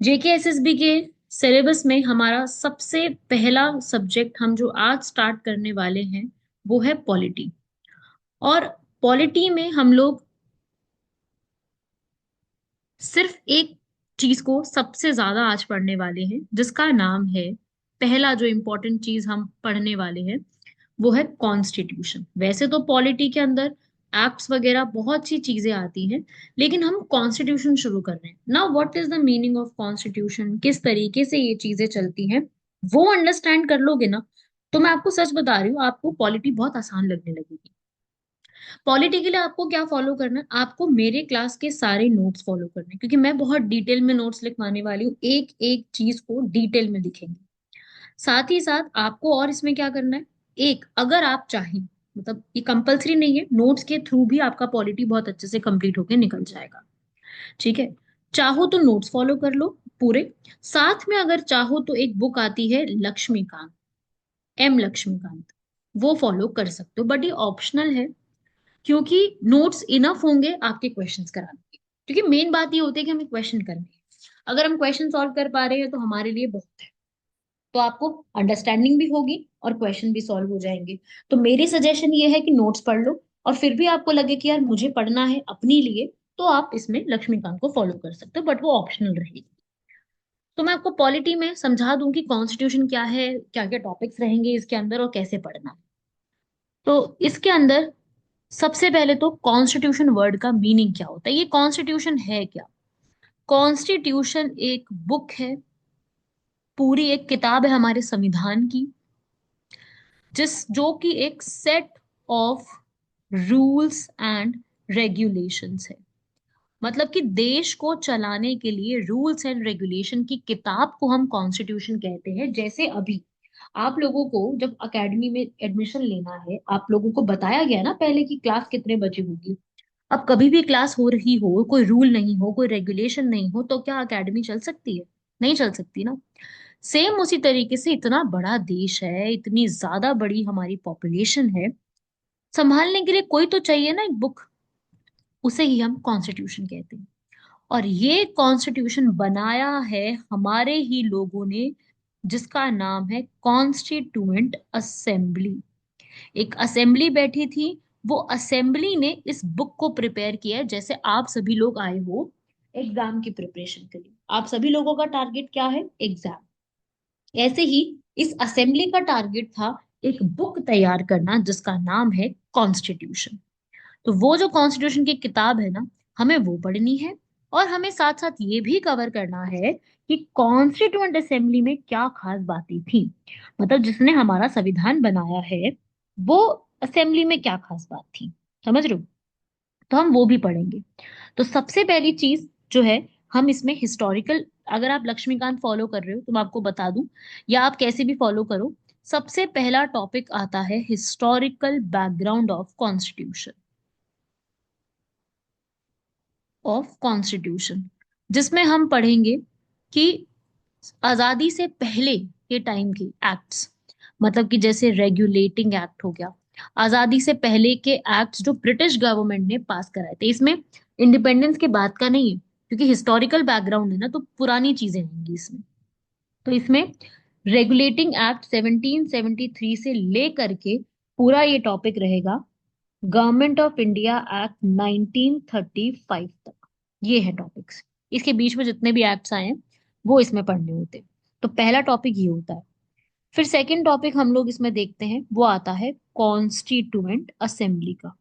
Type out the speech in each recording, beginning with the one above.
JKSSB के syllabus में हमारा सबसे पहला सब्जेक्ट हम जो आज स्टार्ट करने वाले हैं वो है पॉलिटी। और पॉलिटी में हम लोग सिर्फ एक चीज को सबसे ज्यादा आज पढ़ने वाले हैं, जिसका नाम है, पहला जो इम्पोर्टेंट चीज हम पढ़ने वाले हैं वो है कॉन्स्टिट्यूशन। वैसे तो पॉलिटी के अंदर एक्ट्स वगैरह बहुत सी चीजें आती हैं, लेकिन हम कॉन्स्टिट्यूशन शुरू कर रहे हैं। Now what is the meaning of constitution, किस तरीके से ये चीजें चलती हैं, वो अंडरस्टैंड कर लोगे ना, तो मैं आपको सच बता रही हूँ, आपको पॉलिटी बहुत आसान लगने लगेगी। पॉलिटी के लिए आपको क्या फॉलो करना है, आपको मेरे क्लास के सारे नोट्स फॉलो करने हैं, क्योंकि मैं बहुत डिटेल में नोट्स लिखवाने वाली हूँ, एक एक चीज को डिटेल में लिखेंगे। साथ ही साथ आपको और इसमें क्या करना है, एक अगर आप चाहें, मतलब ये कंपलसरी नहीं है, नोट्स के थ्रू भी आपका पॉलिटी बहुत अच्छे से कंप्लीट होके निकल जाएगा। ठीक है, चाहो तो नोट्स फॉलो कर लो पूरे। साथ में अगर चाहो तो एक बुक आती है लक्ष्मीकांत, एम लक्ष्मीकांत, वो फॉलो कर सकते हो, बट ये ऑप्शनल है, क्योंकि नोट्स इनफ होंगे आपके क्वेश्चंस कराने के। क्योंकि मेन बात ये होती है कि हमें क्वेश्चन करने हैं। अगर हम क्वेश्चन सॉल्व कर पा रहे हैं तो हमारे लिए बहुत है, तो आपको अंडरस्टैंडिंग भी होगी और क्वेश्चन भी सॉल्व हो जाएंगे। तो मेरी सजेशन ये है कि नोट्स पढ़ लो, और फिर भी आपको लगे कि यार मुझे पढ़ना है अपने लिए, तो आप इसमें लक्ष्मीकांत को फॉलो कर सकते हो, बट वो ऑप्शनल रहेगी। तो मैं आपको पॉलिटी में समझा दूं कि कॉन्स्टिट्यूशन क्या है, क्या क्या टॉपिक्स रहेंगे इसके अंदर और कैसे पढ़ना है। तो इसके अंदर सबसे पहले तो कॉन्स्टिट्यूशन वर्ड का मीनिंग क्या होता है, ये कॉन्स्टिट्यूशन है क्या। कॉन्स्टिट्यूशन एक बुक है, पूरी एक किताब है हमारे संविधान की, जो कि एक set of rules and regulations है। मतलब कि देश को चलाने के लिए रूल्स एंड रेगुलेशन की किताब को हम कॉन्स्टिट्यूशन कहते हैं। जैसे अभी आप लोगों को जब एकेडमी में एडमिशन लेना है, आप लोगों को बताया गया ना पहले कि क्लास कितने बजे होगी। अब कभी भी क्लास हो रही हो, कोई रूल नहीं हो, कोई रेगुलेशन नहीं हो, तो क्या एकेडमी चल सकती है? नहीं चल सकती ना। सेम उसी तरीके से इतना बड़ा देश है, इतनी ज्यादा बड़ी हमारी पॉपुलेशन है, संभालने के लिए कोई तो चाहिए ना एक बुक, उसे ही हम कॉन्स्टिट्यूशन कहते हैं। और ये कॉन्स्टिट्यूशन बनाया है हमारे ही लोगों ने, जिसका नाम है कॉन्स्टिट्यूएंट असेंबली। एक असेंबली बैठी थी, वो असेंबली ने इस बुक को प्रिपेयर किया है। जैसे आप सभी लोग आए हो एग्जाम की प्रिपरेशन के लिए, आप सभी लोगों का टारगेट क्या है, एग्जाम। ऐसे ही इस असेंबली का टारगेट था एक बुक तैयार करना जिसका नाम है कॉन्स्टिट्यूशन। तो वो जो कॉन्स्टिट्यूशन की किताब है ना, हमें वो पढ़नी है। और हमें साथ साथ ये भी कवर करना है कि कॉन्स्टिट्यूएंट असेंबली में क्या खास बातें थी, मतलब जिसने हमारा संविधान बनाया है, वो असेंबली में क्या खास बात थी, समझ रहे हो। तो हम वो भी पढ़ेंगे। तो सबसे पहली चीज जो है, हम इसमें हिस्टोरिकल, अगर आप लक्ष्मीकांत फॉलो कर रहे हो तो मैं आपको बता दूं, या आप कैसे भी फॉलो करो, सबसे पहला टॉपिक आता है हिस्टोरिकल बैकग्राउंड ऑफ कॉन्स्टिट्यूशन, जिसमें हम पढ़ेंगे कि आजादी से पहले के टाइम के एक्ट्स, मतलब कि जैसे रेगुलेटिंग एक्ट हो गया, आजादी से पहले के एक्ट्स जो ब्रिटिश गवर्नमेंट ने पास कराए थे। इसमें इंडिपेंडेंस के बाद का नहीं है, क्योंकि हिस्टोरिकल बैकग्राउंड है ना, तो पुरानी चीजें होंगी इसमें। तो इसमें रेगुलेटिंग एक्ट 1773 से लेकर के पूरा ये टॉपिक रहेगा, गवर्नमेंट ऑफ इंडिया एक्ट 1935 तक, ये है टॉपिक्स। इसके बीच में जितने भी एक्ट्स आए हैं वो इसमें पढ़ने होते हैं। तो पहला टॉपिक ये होता है। फिर सेकंड टॉपिक हम लोग इसमें देखते हैं, वो आता है कॉन्स्टिट्यूएंट असेंबली का।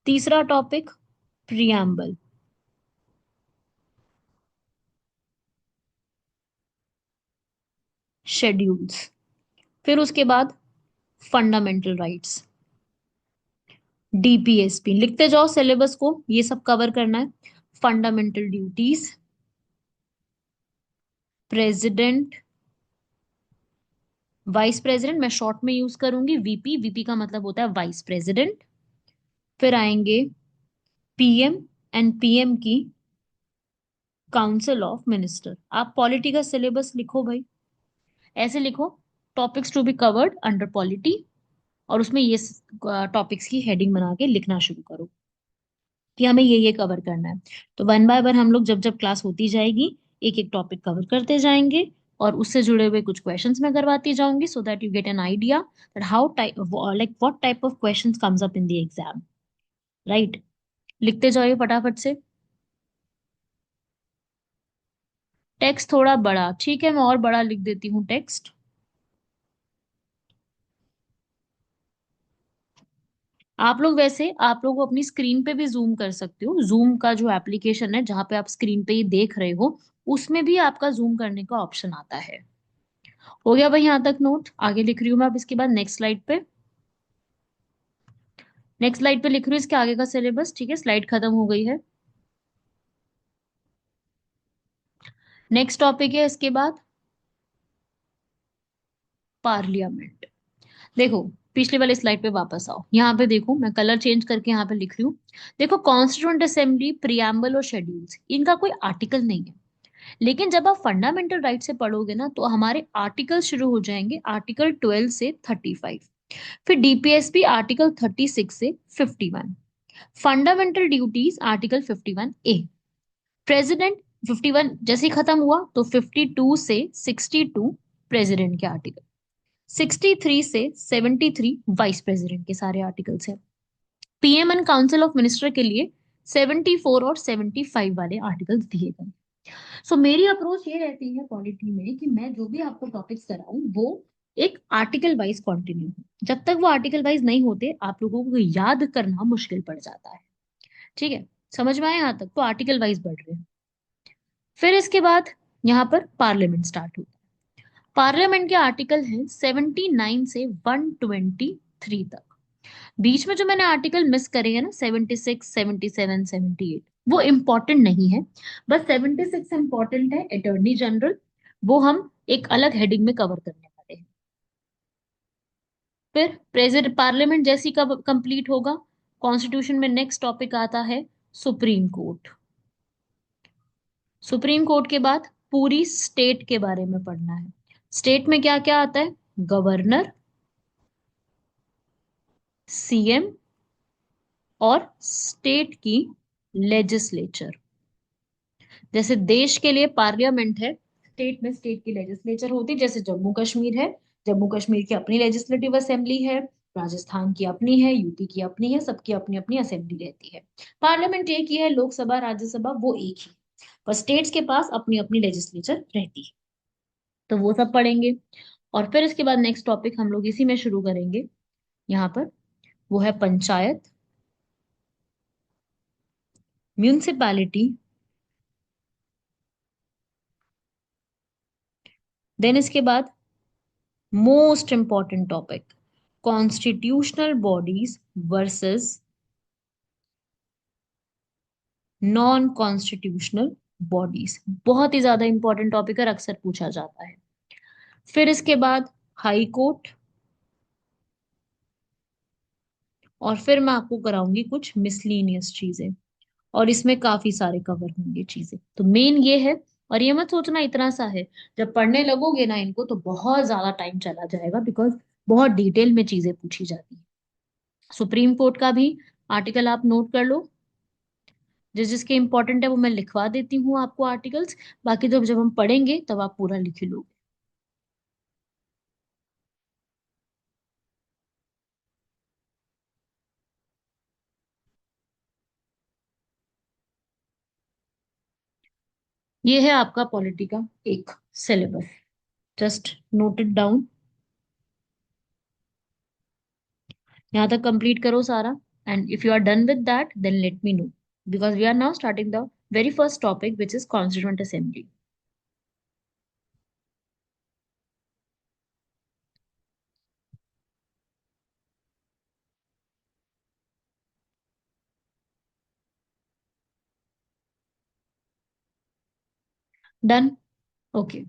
तीसरा टॉपिक प्रियम्बल। शेड्यूल्स। फिर उसके बाद फंडामेंटल राइट्स। डीपीएसपी लिखते जाओ सिलेबस को, ये सब कवर करना है। Fundamental duties, president, vice president, मैं शॉर्ट में यूज करूंगी वीपी, वीपी का मतलब होता है वाइस प्रेसिडेंट। फिर आएंगे पीएम एंड पीएम की काउंसिल ऑफ मिनिस्टर। आप पॉलिटी का सिलेबस लिखो भाई, ऐसे लिखो, topics to be covered under polity, और उसमें ये टॉपिक्स की हेडिंग बना के लिखना शुरू करो। कि हमें ये कवर करना है। तो वन बाय वन हम लोग जब जब क्लास होती जाएगी एक एक टॉपिक कवर करते जाएंगे, और उससे जुड़े हुए कुछ क्वेश्चंस मैं करवाती जाऊंगी, so that you get an idea that how type, like what type of questions comes up in the exam, right. लिखते जाइए फटाफट से। टेक्स्ट थोड़ा बड़ा, ठीक है, मैं और बड़ा लिख देती हूँ टेक्स्ट। आप लोग वैसे आप लोग अपनी स्क्रीन पे भी जूम कर सकते हो, जूम का जो एप्लीकेशन है जहाँ पे आप स्क्रीन पे ही देख रहे हो, उसमें भी आपका जूम करने का ऑप्शन आता है। हो गया भाई यहाँ तक नोट? आगे लिख रही हूँ मैं अब इसके बाद नेक्स्ट स्लाइड पे। नेक्स्ट स्लाइड पे लिख रही हूँ इसके आगे का सिलेबस, ठीक है, स्लाइड खत्म हो गई है। नेक्स्ट टॉपिक है इसके बाद पार्लियामेंट। देखो, पिछले वाले स्लाइड पे वापस आओ, यहाँ पे देखो मैं कलर चेंज करके यहाँ पे लिख रही हूँ। देखो, कॉन्स्टिट्यूएंट असेंबली, प्रियम्बल और शेड्यूल्स, इनका कोई आर्टिकल नहीं है। लेकिन जब आप फंडामेंटल राइट से पढ़ोगे ना, तो हमारे आर्टिकल शुरू हो जाएंगे आर्टिकल 12 से 35, फिर डीपीएसपी आर्टिकल 36 से 51, fundamental duties article 51A, president 51 जैसे ही खत्म हुआ तो 52 से 62 प्रेसिडेंट के आर्टिकल, 63 से 73 वाइस प्रेसिडेंट के सारे आर्टिकल्स हैं। PM and council of minister के लिए 74 और 75 वाले आर्टिकल्स दिए गए। सो मेरी अप्रोच ये रहती है पॉलिटी में कि मैं जो भी आपको टॉपिक्स कराऊं वो एक आर्टिकल वाइज कंटिन्यू हो। जब तक वो आर्टिकल वाइज नहीं होते आप लोगों को याद करना मुश्किल पड़ जाता है, ठीक है। समझ में आया यहाँ तक? तो आर्टिकल वाइज बढ़ रहे हैं। फिर इसके बाद यहाँ पर पार्लियामेंट स्टार्ट होता है। पार्लियामेंट के आर्टिकल हैं 79 से 123 तक। बीच में जो मैंने आर्टिकल मिस करे हैं ना, 76, 77, 78, वो इम्पोर्टेंट नहीं है। बस 76 इम्पोर्टेंट है, अटॉर्नी जनरल, वो हम एक अलग हेडिंग में कवर करने वाले हैं। फिर प्रेसिडेंट पार्लियामेंट जैसी कब कंप्लीट होगा, कॉन्स्टिट्यूशन में नेक्स्ट टॉपिक आता है सुप्रीम कोर्ट। सुप्रीम कोर्ट के बाद पूरी स्टेट के बारे में पढ़ना है। स्टेट में क्या क्या आता है? गवर्नर, सीएम, और स्टेट की लेजिस्लेचर। जैसे देश के लिए पार्लियामेंट है, स्टेट में स्टेट की लेजिस्लेचर होती है। जैसे जम्मू कश्मीर है, जम्मू कश्मीर की अपनी लेजिस्लेटिव असेंबली है, राजस्थान की अपनी है, यूपी की अपनी है, सबकी अपनी अपनी असेंबली रहती है। पार्लियामेंट एक ही है, लोकसभा राज्यसभा वो एक ही, पर स्टेट्स के पास अपनी अपनी लेजिस्लेचर रहती है। तो वो सब पढ़ेंगे। और फिर इसके बाद नेक्स्ट टॉपिक हम लोग इसी में शुरू करेंगे यहाँ पर, वो है पंचायत, म्यूनिसिपैलिटी। देन इसके बाद most important topic, constitutional bodies versus non constitutional bodies. बहुत ही ज्यादा इंपॉर्टेंट टॉपिक है, अक्सर पूछा जाता है। फिर इसके बाद हाई कोर्ट, और फिर मैं आपको कराऊंगी कुछ मिसलीनियस चीजें, और इसमें काफी सारे कवर होंगे चीजें। तो मेन ये है, और ये मत सोचना इतना सा है, जब पढ़ने लगोगे ना इनको तो बहुत ज्यादा टाइम चला जाएगा, बिकॉज बहुत डिटेल में चीजें पूछी जाती है। सुप्रीम कोर्ट का भी आर्टिकल आप नोट कर लो, जिस जिसके इंपॉर्टेंट है वो मैं लिखवा देती हूँ आपको आर्टिकल्स। बाकी जब जब हम पढ़ेंगे तब आप पूरा लिख लो। ये है आपका पॉलिटी का एक syllabus, just note it down. यहाँ तक कंप्लीट करो सारा, and if you are done with that then let me know, because we are now starting the very first topic which is constituent assembly. Done? Okay,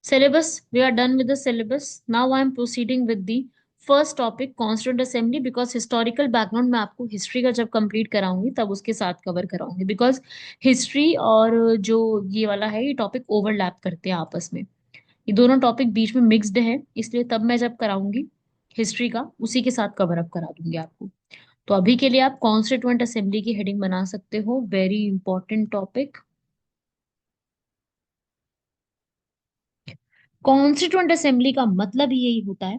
syllabus, we are done with the syllabus. Now I am proceeding with the first topic, constituent assembly, because historical background मैं आपको history का जब complete कराऊंगी तब उसके साथ cover कराऊंगी, because history और जो ये वाला है ये टॉपिक ओवरलैप करते हैं आपस में, ये दोनों टॉपिक बीच में मिक्स्ड है, इसलिए तब मैं जब कराऊंगी हिस्ट्री का उसी के साथ कवर अप करा दूंगी आपको। तो अभी के लिए आप कॉन्स्टिट्यूएंट असेंबली की हेडिंग बना सकते हो, very important topic. Constituent assembly का मतलब ही यही होता है,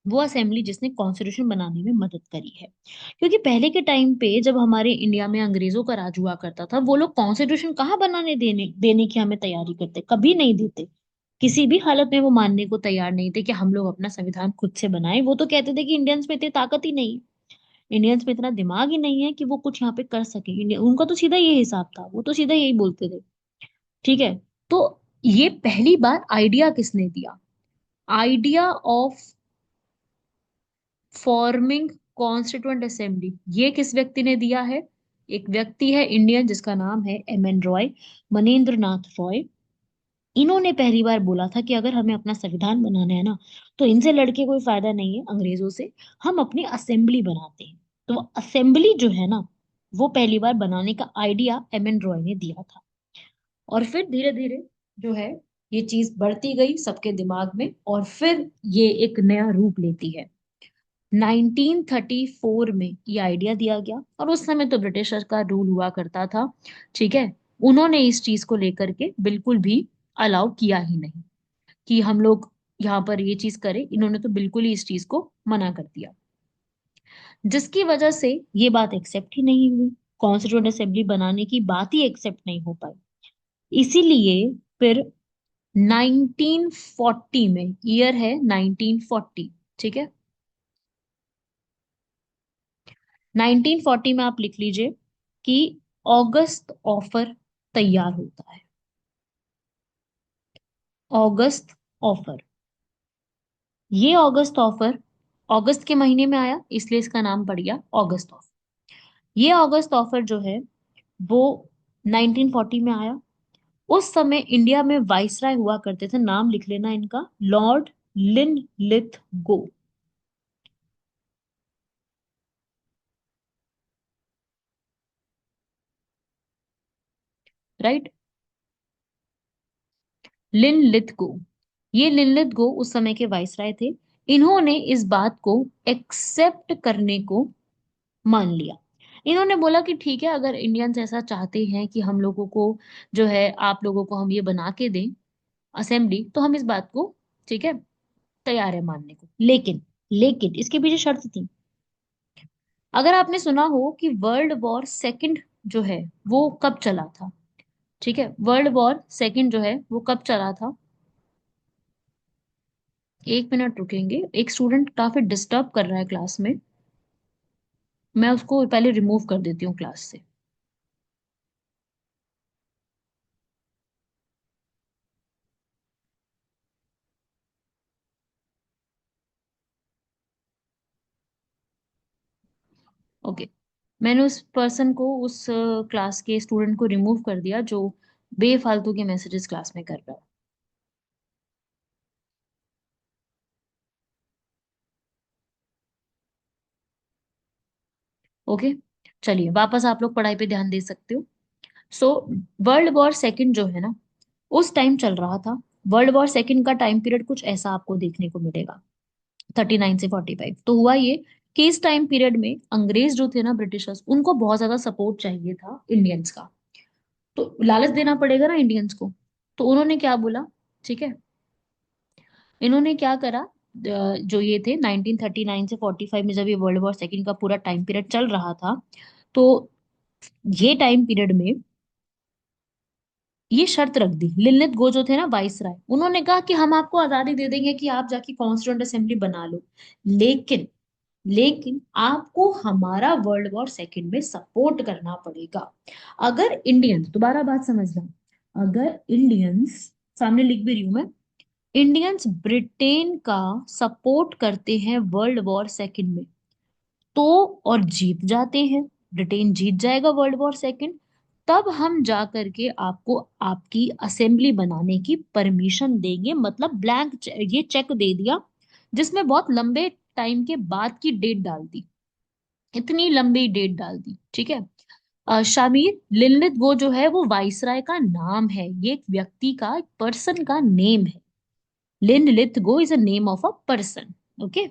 वो असेंबली जिसने कॉन्स्टिट्यूशन बनाने में मदद करी है। क्योंकि पहले के टाइम पे जब हमारे इंडिया में अंग्रेजों का राज हुआ करता था, वो लोग कॉन्स्टिट्यूशन कहाँ बनाने देने देने की हमें तैयारी करते, कभी नहीं देते। किसी भी हालत में वो मानने को तैयार नहीं थे कि हम लोग अपना संविधान खुद से बनाएं। वो तो कहते थे कि इंडियंस में इतनी ताकत ही नहीं, इंडियंस में इतना दिमाग ही नहीं है कि वो कुछ यहाँ पे कर सके। इंडिया उनका तो सीधा ये हिसाब था, वो तो सीधा यही बोलते थे। ठीक है। तो ये पहली बार आइडिया किसने दिया, idea of forming constituent assembly, ये किस व्यक्ति ने दिया है? एक व्यक्ति है इंडियन जिसका नाम है एम एन रॉय, मनेंद्र नाथ रॉय। इन्होंने पहली बार बोला था कि अगर हमें अपना संविधान बनाना है ना, तो इनसे लड़के कोई फायदा नहीं है अंग्रेजों से, हम अपनी असेंबली बनाते हैं। तो वो असेंबली जो है ना, वो पहली बार बनाने का आइडिया एम एन रॉय ने दिया था। और फिर धीरे धीरे जो है, ये चीज बढ़ती गई सबके दिमाग में, और फिर ये एक नया रूप लेती है। 1934 में ये आइडिया दिया गया, और उस समय तो ब्रिटिशर्स का रूल हुआ करता था। ठीक है। उन्होंने इस चीज को लेकर के बिल्कुल भी अलाउ किया ही नहीं कि हम लोग यहाँ पर ये चीज करें। इन्होंने तो बिल्कुल ही इस चीज को मना कर दिया, जिसकी वजह से ये बात एक्सेप्ट ही नहीं हुई, कॉन्स्टिट्यूएंट असेंबली बनाने की बात ही एक्सेप्ट नहीं हो पाई। इसीलिए फिर 1940 में, ईयर है 1940, ठीक है, 1940 में आप लिख लीजिए कि ऑगस्ट ऑफर तैयार होता है। ऑगस्ट ऑफर, ये ऑगस्ट ऑफर अगस्त के महीने में आया, इसलिए इसका नाम पड़ गया ऑगस्ट ऑफर। ये ऑगस्ट ऑफर जो है वो 1940 में आया। उस समय इंडिया में वाइसराय हुआ करते थे, नाम लिख लेना इनका, लॉर्ड लिनलिथ गो। राइट, लिनलिथ गो। ये लिनलिथ गो उस समय के वाइसराय थे। इन्होंने इस बात को एक्सेप्ट करने को मान लिया। इन्होंने बोला कि ठीक है, अगर इंडियंस ऐसा चाहते हैं कि हम लोगों को जो है, आप लोगों को हम ये बना के दें असेंबली, तो हम इस बात को, ठीक है, तैयार है मानने को। लेकिन लेकिन इसके पीछे शर्त थी। अगर आपने सुना हो कि वर्ल्ड वॉर सेकंड जो है वो कब चला था, ठीक है, वर्ल्ड वॉर सेकंड जो है वो कब चला था? एक मिनट रुकेंगे, एक स्टूडेंट काफी डिस्टर्ब कर रहा है क्लास में, मैं उसको पहले रिमूव कर देती हूँ क्लास से। ओके, मैंने उस पर्सन को, उस क्लास के स्टूडेंट को रिमूव कर दिया जो बेफालतू के मैसेजेस क्लास में कर रहा है। ओके, चलिए वापस आप लोग पढ़ाई पे ध्यान दे सकते हो। सो वर्ल्ड वॉर सेकंड जो है ना, उस टाइम चल रहा था। वर्ल्ड वॉर सेकंड का टाइम पीरियड कुछ ऐसा आपको देखने को मिलेगा, 39 से 45। तो हुआ ये कि इस टाइम पीरियड में अंग्रेज जो थे ना, ब्रिटिशर्स, उनको बहुत ज्यादा सपोर्ट चाहिए था इंडियंस का। तो लालच देना पड़ेगा ना इंडियंस को। तो उन्होंने क्या बोला, ठीक है, इन्होंने क्या करा, जो ये थे 1939 से 45 में, जब ये वर्ल्ड वॉर सेकंड का पूरा टाइम पीरियड चल रहा था, तो ये टाइम पीरियड में ये शर्त रख दी। लिलित गो जो थे ना वाइसराय, उन्होंने कहा कि हम आपको आजादी दे देंगे कि आप जाके कॉन्स्टिट्यूंट असेंबली बना लो, लेकिन लेकिन आपको हमारा वर्ल्ड वॉर सेकंड में सपोर्ट करना पड़ेगा। अगर इंडियंस, दोबारा बात समझना, अगर इंडियंस, सामने लिख भी रही हूं मैं, इंडियंस ब्रिटेन का सपोर्ट करते हैं वर्ल्ड वॉर सेकंड में, तो और जीत जाते हैं, ब्रिटेन जीत जाएगा वर्ल्ड वॉर सेकंड, तब हम जा करके आपको आपकी असेंबली बनाने की परमिशन देंगे। मतलब ब्लैंक ये चेक दे दिया, जिसमें बहुत लंबे टाइम के बाद की डेट डाल दी, इतनी लंबी डेट डाल दी। ठीक है। शामिर लिनलिथ वो जो है वो वाइसराय का नाम है, ये एक व्यक्ति का, एक पर्सन का नेम है। Linlithgow is a name of a person. Okay.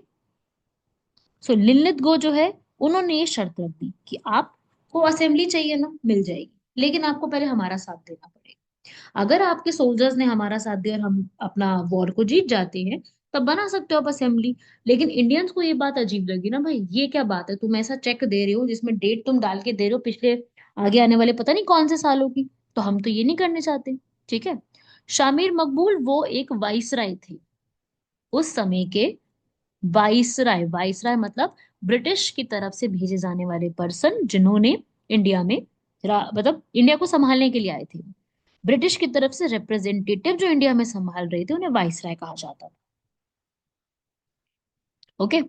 So Linlithgow जो है उन्होंने ये शर्त रख दी कि आपको असेंबली चाहिए ना, मिल जाएगी, लेकिन आपको पहले हमारा साथ देना पड़ेगा। अगर आपके सोल्जर्स ने हमारा साथ दिया और हम अपना वॉर को जीत जाते हैं, तब बना सकते हो आप असेंबली। लेकिन इंडियंस को ये बात अजीब लगी ना, भाई ये क्या बात है, तुम ऐसा चेक दे रहे हो जिसमें डेट तुम डाल के दे रहे हो पिछले आगे आने वाले पता नहीं कौन से सालों की, तो हम तो ये नहीं करने चाहते। ठीक है। शामिर मकबूल वो एक वाइसराय थे उस समय के। वाइसराय, वाइसराय मतलब ब्रिटिश की तरफ से भेजे जाने वाले पर्सन, जिन्होंने इंडिया में मतलब इंडिया को संभालने के लिए आए थे। ब्रिटिश की तरफ से रिप्रेजेंटेटिव जो इंडिया में संभाल रहे थे उन्हें वाइसराय कहा जाता था। ओके।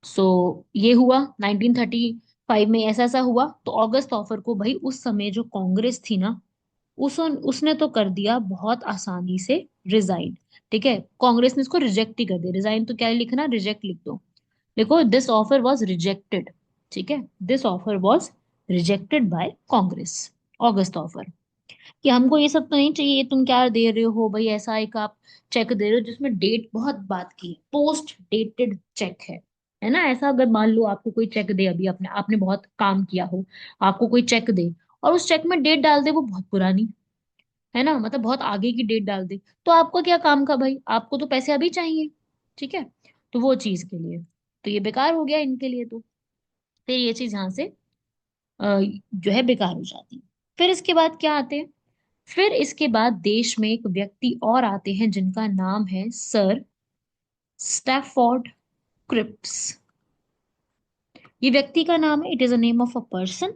सो ये हुआ 1935 में, ऐसा ऐसा हुआ। तो अगस्त ऑफर को भाई उस समय जो कांग्रेस थी ना, उसने तो कर दिया बहुत आसानी से रिजाइन। ठीक है, कांग्रेस ने इसको रिजेक्ट ही कर दिया। रिजाइन तो क्या लिखना, रिजेक्ट लिख दो। देखो, दिस ऑफर वॉज रिजेक्टेड। ठीक है, this offer was rejected by Congress. August offer कि हमको ये सब तो नहीं चाहिए, तुम क्या दे रहे हो भाई, ऐसा एक आप चेक दे रहे हो जिसमें डेट बहुत बात की है, पोस्ट डेटेड चेक है ना। ऐसा अगर मान लो आपको कोई चेक दे, अभी आपने आपने बहुत काम किया हो, आपको कोई चेक दे और उस चेक में डेट डाल दे वो बहुत पुरानी, है ना, मतलब बहुत आगे की डेट डाल दे, तो आपको क्या काम का भाई, आपको तो पैसे अभी चाहिए। ठीक है। तो वो चीज के लिए तो ये बेकार हो गया इनके लिए। तो फिर ये चीज यहाँ से जो है बेकार हो जाती है। फिर इसके बाद क्या आते हैं, फिर इसके बाद देश में एक व्यक्ति और आते हैं जिनका नाम है सर स्टैफोर्ड क्रिप्स। ये व्यक्ति का नाम है, it is a name of a person.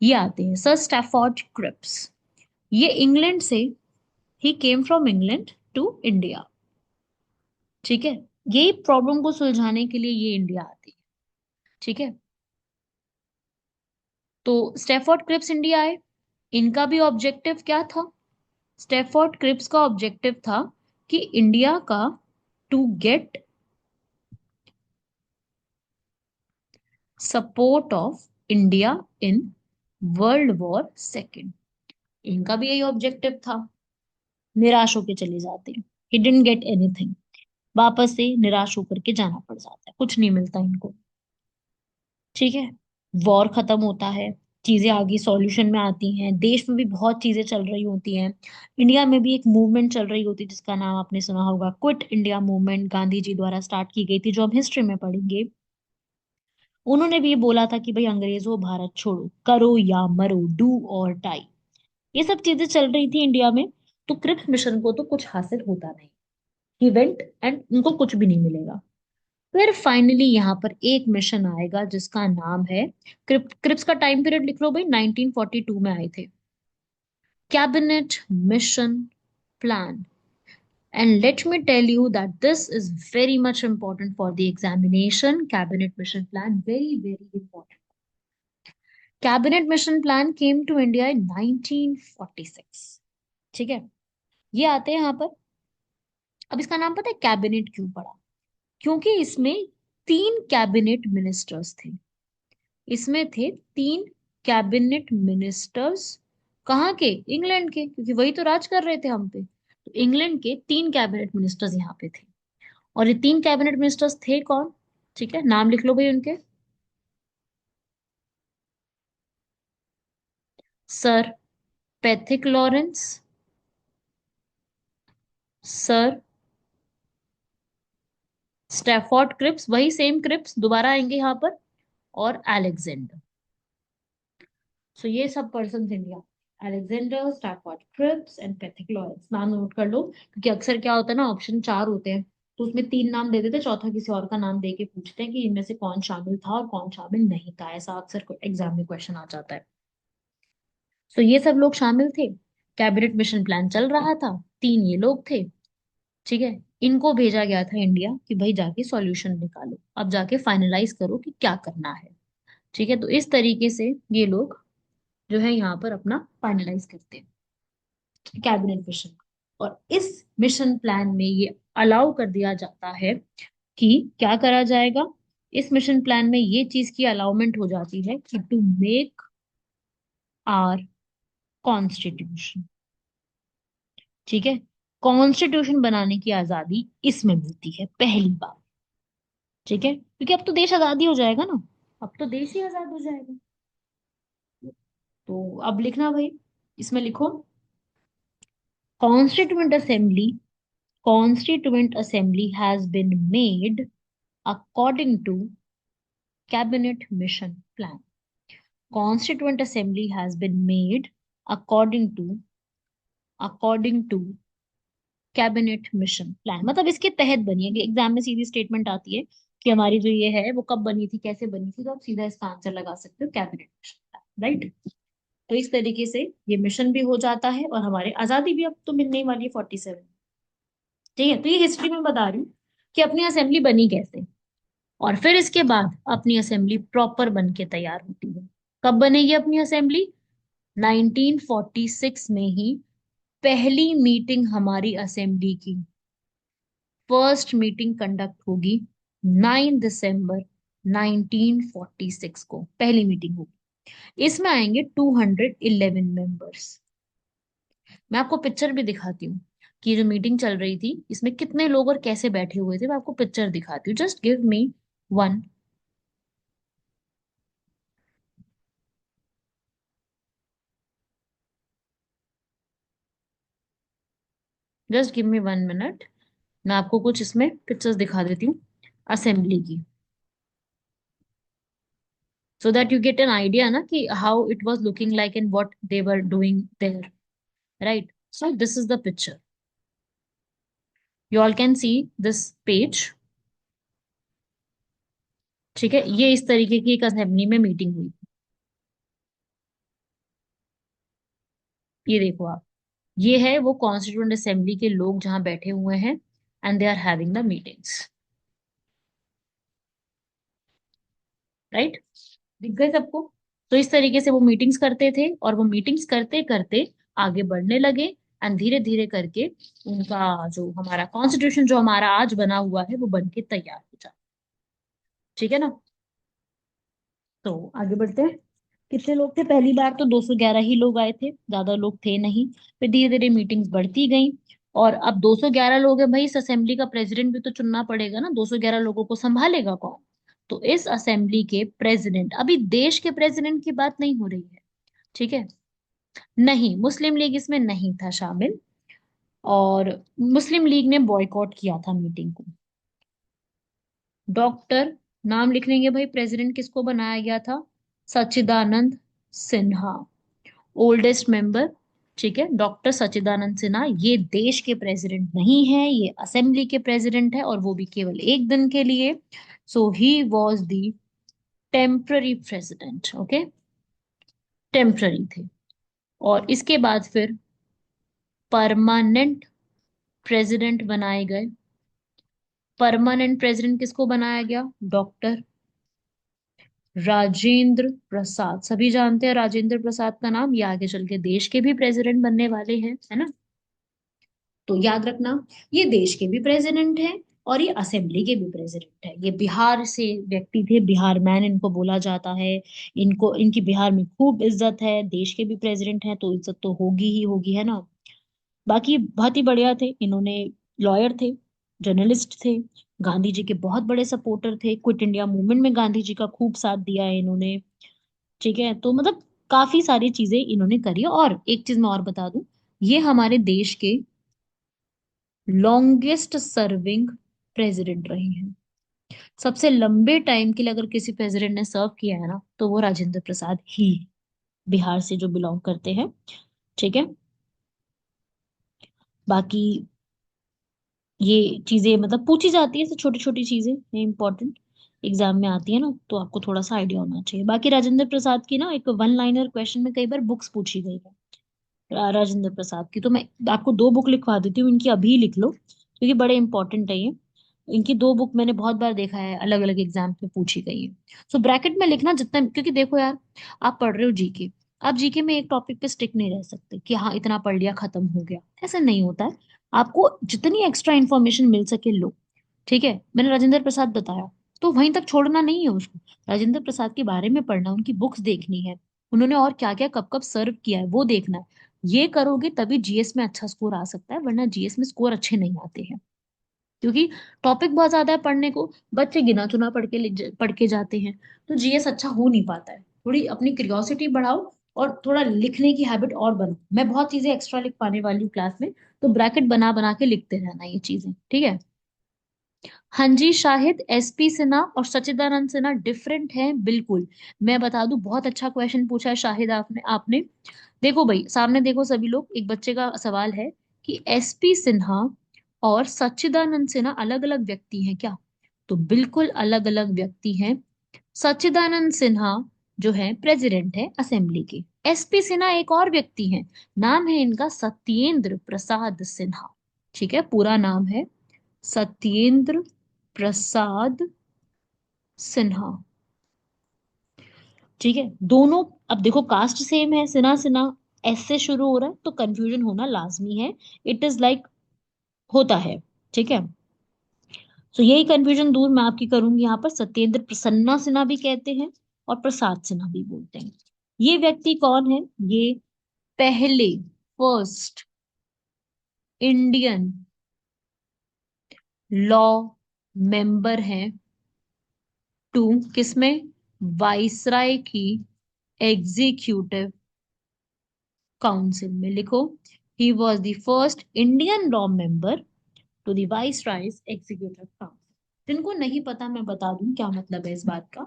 ये आते हैं सर स्टैफोर्ड क्रिप्स। ये इंग्लैंड से, he came from England to India. ठीक है। यही प्रॉब्लम को सुलझाने के लिए ये इंडिया आते हैं। ठीक है। तो स्टैफोर्ड क्रिप्स इंडिया आए। इनका भी ऑब्जेक्टिव क्या था, स्टैफोर्ड क्रिप्स का ऑब्जेक्टिव था कि इंडिया का to get support of India in world war 2। इनका भी यही ऑब्जेक्टिव था। निराश होकर चले जाते हैं, ही डिडंट गेट एनीथिंग। वापस से निराश होकर के जाना पड़ जाता है, कुछ नहीं मिलता इनको। ठीक है। वॉर खत्म होता है, चीजें आगे सॉल्यूशन में आती हैं, देश में भी बहुत चीजें चल रही होती हैं। इंडिया में भी एक मूवमेंट चल रही होती है जिसका नाम आपने सुना होगा, quit India movement, Gandhi ji द्वारा स्टार्ट की गई थी, जो हम हिस्ट्री में पढ़ेंगे। उन्होंने भी ये बोला था कि भाई अंग्रेजों भारत छोड़ो, करो या मरो, डू और डाई। ये सब चीजें चल रही थी इंडिया में। तो क्रिप्स मिशन को तो कुछ हासिल होता नहीं, ही वेंट एंड उनको कुछ भी नहीं मिलेगा। फिर फाइनली यहाँ पर एक मिशन आएगा जिसका नाम है, क्रिप्स का टाइम पीरियड लिख लो भाई, 1942 में आए थे। Cabinet mission plan. And let me tell you that this is very much important for the examination. Cabinet mission plan, very, very important. Cabinet mission plan came to India in 1946। ठीक है। ये आते हैं यहाँ पर। अब इसका नाम पता है कैबिनेट क्यों पड़ा, क्योंकि इसमें 3 कैबिनेट मिनिस्टर्स थे। इसमें थे 3 कैबिनेट मिनिस्टर्स। कहाँ के, इंग्लैंड के, क्योंकि वही तो राज कर रहे थे हम पे। तो इंग्लैंड के 3 कैबिनेट मिनिस्टर्स यहाँ पे थे। और ये 3 कैबिनेट मिनिस्टर्स थे कौन, ठीक है, नाम लिख लो भाई उनके। Sir Pethick Lawrence, sir Stafford Cripps, वही सेम क्रिप्स दोबारा आएंगे यहाँ पर, और अलेक्जेंडर। सो ये सब person India, Alexander, Stafford Cripps and Pethick Lawrence, नाम नोट कर लो, क्योंकि अक्सर क्या होता है ना, ऑप्शन 4 होते हैं, तो उसमें 3 नाम दे देते, चौथा किसी और का नाम दे के पूछते हैं कि इनमें से कौन शामिल था और कौन शामिल नहीं था। ऐसा अक्सर एग्जाम में क्वेश्चन आ जाता है। सो ये सब लोग शामिल थे। कैबिनेट मिशन प्लान चल रहा था, 3 ये लोग थे। ठीक है। इनको भेजा गया था इंडिया कि भाई जाके सॉल्यूशन निकालो, अब जाके फाइनलाइज करो कि क्या करना है। ठीक है। तो इस तरीके से ये लोग जो है यहाँ पर अपना फाइनलाइज करते हैं कैबिनेट मिशन। और इस मिशन प्लान में ये अलाउ कर दिया जाता है कि क्या करा जाएगा। इस मिशन प्लान में ये चीज की अलाउमेंट हो जाती है कि टू मेक आर कॉन्स्टिट्यूशन। ठीक है। कॉन्स्टिट्यूशन बनाने की आजादी इसमें मिलती है पहली बार। ठीक है, क्योंकि अब तो देश आजादी हो जाएगा ना, अब तो देश ही आजाद हो जाएगा। तो अब लिखना भाई, इसमें लिखो, constituent assembly, constituent assembly has been made according to cabinet mission plan. Constituent Assembly has been made according to according to cabinet mission plan, मतलब इसके तहत बनी है। कि एग्जाम में सीधी स्टेटमेंट आती है कि हमारी जो ये है वो कब बनी थी, कैसे बनी थी, तो आप सीधा इसका आंसर लगा सकते हो, कैबिनेट मिशन प्लान, राइट। तो इस तरीके से ये मिशन भी हो जाता है और हमारे आजादी भी अब तो मिलने ही वाली है 47। ठीक है, तो ये हिस्ट्री में बता रही हूँ कि अपनी असेंबली बनी कैसे, और फिर इसके बाद अपनी असेंबली प्रॉपर बन के तैयार होती है। कब बनेगी अपनी असेंबली? 1946 में ही पहली मीटिंग हमारी असेंबली की, फर्स्ट मीटिंग कंडक्ट होगी 9 दिसंबर 1946 को, पहली मीटिंग होगी। इसमें आएंगे 211 मेंबर्स। मैं आपको पिक्चर भी दिखाती हूँ कि ये जो मीटिंग चल रही थी इसमें कितने लोग और कैसे बैठे हुए थे, मैं आपको पिक्चर दिखाती हूँ। Just give me one, just give me 1 minute. मैं आपको कुछ इसमें पिक्चर्स दिखा देती हूँ असेंबली की, so that you get an idea na ki how it was looking like and what they were doing there, right? So this is the picture, you all can see this page। ठीक है, ये इस तरीके की एक assembly में meeting हुई। ये देखो आप, ये है वो कॉन्स्टिट्यूएंट असेंबली के लोग जहां बैठे हुए हैं, and they are having the meetings, right. दिख गए सबको? तो इस तरीके से वो मीटिंग्स करते थे, और वो मीटिंग्स करते करते आगे बढ़ने लगे, एंड धीरे धीरे करके उनका जो हमारा कॉन्स्टिट्यूशन जो हमारा आज बना हुआ है वो बन के तैयार हो जाता। ठीक है ना? तो आगे बढ़ते हैं। कितने लोग थे? पहली बार तो 211 ही लोग आए थे, ज्यादा लोग थे नहीं। फिर धीरे धीरे मीटिंग्स बढ़ती गई, और अब 211 लोग हैं भाई, इस असेंबली का प्रेसिडेंट भी तो चुनना पड़ेगा ना, 211 लोगों को संभालेगा कौन? तो इस असेंबली के प्रेसिडेंट, अभी देश के प्रेसिडेंट की बात नहीं हो रही है, ठीक है, नहीं, मुस्लिम लीग इसमें नहीं था शामिल, और मुस्लिम लीग ने बॉयकॉट किया था मीटिंग को। डॉक्टर, नाम लिख लेंगे भाई, प्रेसिडेंट किसको बनाया गया था? सच्चिदानंद सिन्हा, ओल्डेस्ट मेंबर। ठीक है, डॉक्टर सच्चिदानंद सिन्हा ये देश के प्रेसिडेंट नहीं है, ये असेंबली के प्रेसिडेंट है, और वो भी केवल एक दिन के लिए। So he was the temporary president, okay, temporary थे। और इसके बाद फिर परमानेंट प्रेसिडेंट बनाए गए। परमानेंट प्रेसिडेंट किसको बनाया गया? डॉक्टर राजेंद्र प्रसाद, सभी जानते हैं राजेंद्र प्रसाद का नाम, ये आगे चल के देश के भी प्रेसिडेंट बनने वाले हैं, है ना। तो याद रखना, ये देश के भी प्रेसिडेंट हैं और ये असेंबली के भी प्रेसिडेंट है। ये बिहार से व्यक्ति थे, बिहार मैन इनको बोला जाता है। इनको, इनकी बिहार में खूब इज्जत है, देश के भी प्रेसिडेंट हैं तो इज्जत तो होगी ही होगी, है ना। बाकी बहुत ही बढ़िया थे इन्होंने, लॉयर थे, जर्नलिस्ट थे, गांधी जी के बहुत बड़े सपोर्टर थे, क्विट इंडिया मूवमेंट में गांधी जी का खूब साथ दिया है इन्होंने। ठीक है, तो मतलब काफी सारी चीजें इन्होंने करी है। और एक चीज मैं और बता दूं, ये हमारे देश के लॉन्गेस्ट सर्विंग प्रेसिडेंट रहे हैं। सबसे लंबे टाइम के लिए अगर किसी प्रेसिडेंट ने सर्व किया है ना, तो वो राजेंद्र प्रसाद ही, बिहार से जो बिलोंग करते हैं। ठीक है, बाकी ये चीजें मतलब पूछी जाती है, छोटी छोटी चीजें ये इंपॉर्टेंट एग्जाम में आती है ना, तो आपको थोड़ा सा आइडिया होना चाहिए। बाकी राजेंद्र प्रसाद की ना एक वन लाइनर क्वेश्चन में कई बार बुक्स पूछी गई है, राजेंद्र प्रसाद की, तो मैं आपको दो बुक लिखवा देती हूँ, इनकी अभी लिख लो क्योंकि बड़े इंपॉर्टेंट है ये। इनकी दो बुक मैंने बहुत बार देखा है, अलग अलग एग्जाम में पूछी गई है। सो ब्रैकेट में लिखना जितना, क्योंकि देखो यार, आप पढ़ रहे हो जीके, आप जीके में एक टॉपिक पे स्टिक नहीं रह सकते कि हाँ इतना पढ़ लिया खत्म हो गया, ऐसा नहीं होता है। आपको जितनी एक्स्ट्रा इन्फॉर्मेशन मिल सके लो। ठीक है, मैंने राजेंद्र प्रसाद बताया, तो वहीं तक छोड़ना नहीं है उसको, राजेंद्र प्रसाद के बारे में पढ़ना, उनकी बुक्स देखनी है, उन्होंने और क्या क्या कब कब सर्व किया है वो देखना है। ये करोगे तभी जीएस में अच्छा स्कोर आ सकता है, वरना जीएस में स्कोर अच्छे नहीं आते हैं, क्योंकि टॉपिक बहुत ज्यादा है पढ़ने को, बच्चे गिना चुना पढ़ के जाते हैं, तो जीएस अच्छा हो नहीं पाता है। थोड़ी अपनी क्यूरियोसिटी बढ़ाओ और थोड़ा लिखने की हैबिट और बनाओ। मैं बहुत चीजें एक्स्ट्रा लिख पाने वाली हूँ क्लास में, तो ब्रैकेट बना बना के लिखते रहना ये चीजें, ठीक है। हाँ जी शाहिद, एसपी सिन्हा और सच्चिदानंद सिन्हा डिफरेंट हैं बिल्कुल। मैं बता दूं, बहुत अच्छा क्वेश्चन पूछा है शाहिद आपने आपने देखो भाई, सामने देखो सभी लोग, एक बच्चे का सवाल है कि एसपी सिन्हा और सच्चिदानंद सिन्हा अलग अलग व्यक्ति हैं क्या? तो बिल्कुल अलग अलग व्यक्ति हैं। सच्चिदानंद सिन्हा जो है प्रेसिडेंट है असेंबली के। एसपी सिन्हा एक और व्यक्ति हैं, नाम है इनका सत्येंद्र प्रसाद सिन्हा। ठीक है, पूरा नाम है सत्येंद्र प्रसाद सिन्हा। ठीक है, दोनों, अब देखो कास्ट सेम है, सिन्हा सिन्हा एस से शुरू हो रहा है, तो कंफ्यूजन होना लाजमी है। इट इज लाइक होता है, ठीक है। तो यही कंफ्यूजन दूर मैं आपकी करूंगी यहाँ पर। सत्येंद्र प्रसन्ना सिन्हा भी कहते हैं और प्रसाद सिन्हा भी बोलते हैं। ये व्यक्ति कौन है? ये पहले फर्स्ट इंडियन लॉ मेंबर हैं टू, किसमें? वाइसराय की एग्जीक्यूटिव काउंसिल में। लिखो, he was the first Indian law member to the viceroy's executive council. जिनको नहीं पता मैं बता दूं क्या मतलब है इस बात का।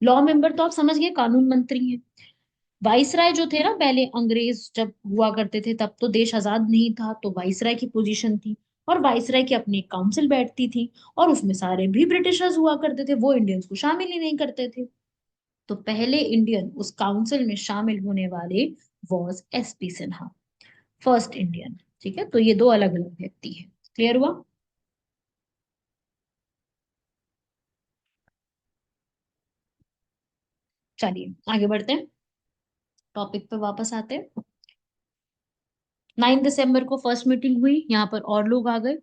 लॉ मेंबर तो आप समझ गए, कानून मंत्री हैं। वाइसराय जो थे ना, पहले अंग्रेज जब हुआ करते थे तब तो देश आजाद नहीं था, तो वाइसराय की पोजीशन थी, और वाइसराय की अपनी एक काउंसिल बैठती थी, और उसमें सारे भी ब्रिटिशर्स हुआ करते थे, वो इंडियंस को शामिल ही नहीं करते थे। तो पहले इंडियन उस काउंसिल में शामिल होने वाले was SP Sinha, first Indian. ठीक है, तो ये दो अलग अलग व्यक्ति हैं। क्लियर हुआ? चलिए आगे बढ़ते हैं, टॉपिक पे वापस आते हैं। 9 दिसंबर को फर्स्ट मीटिंग हुई, यहाँ पर और लोग आ गए।